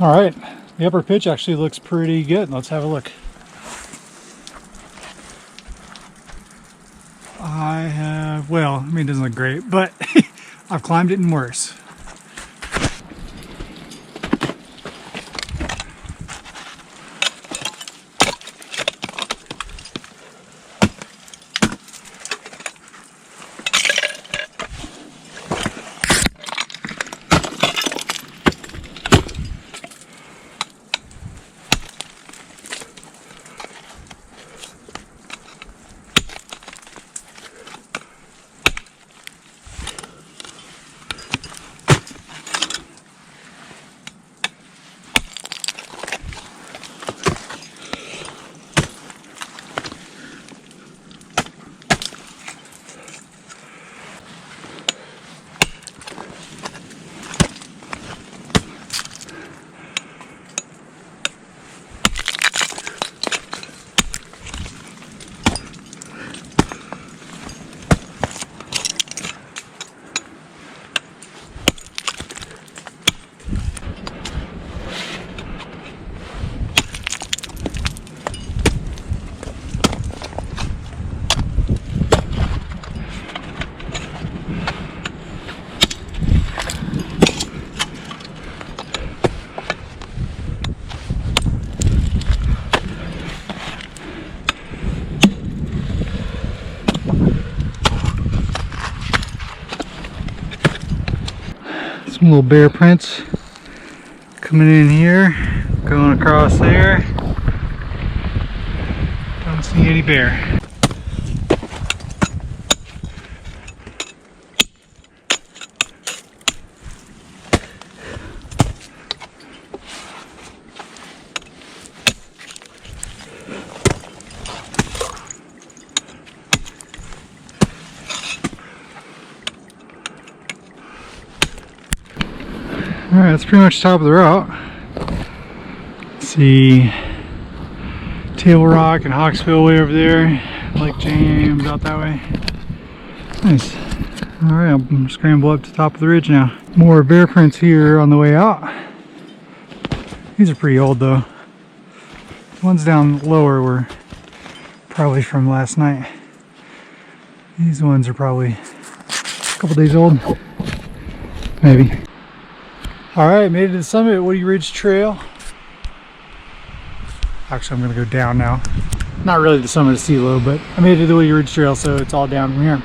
All right, the upper pitch actually looks pretty good. Let's have a look. Well, I mean, it doesn't look great, but I've climbed it in worse. Some little bear prints coming in here, going across there. Don't see any bear. Alright, that's pretty much top of the route. See Table Rock and Hawksville way over there. Lake James out that way. Nice. Alright, I'm scramble up to the top of the ridge now. More bear prints here on the way out. These are pretty old though. The ones down lower were probably from last night. These ones are probably a couple days old. Maybe. Alright, made it to the summit at Woody Ridge Trail. Actually, I'm going to go down now. Not really the summit of Celo, but I made it to the Woody Ridge Trail, so it's all down from here.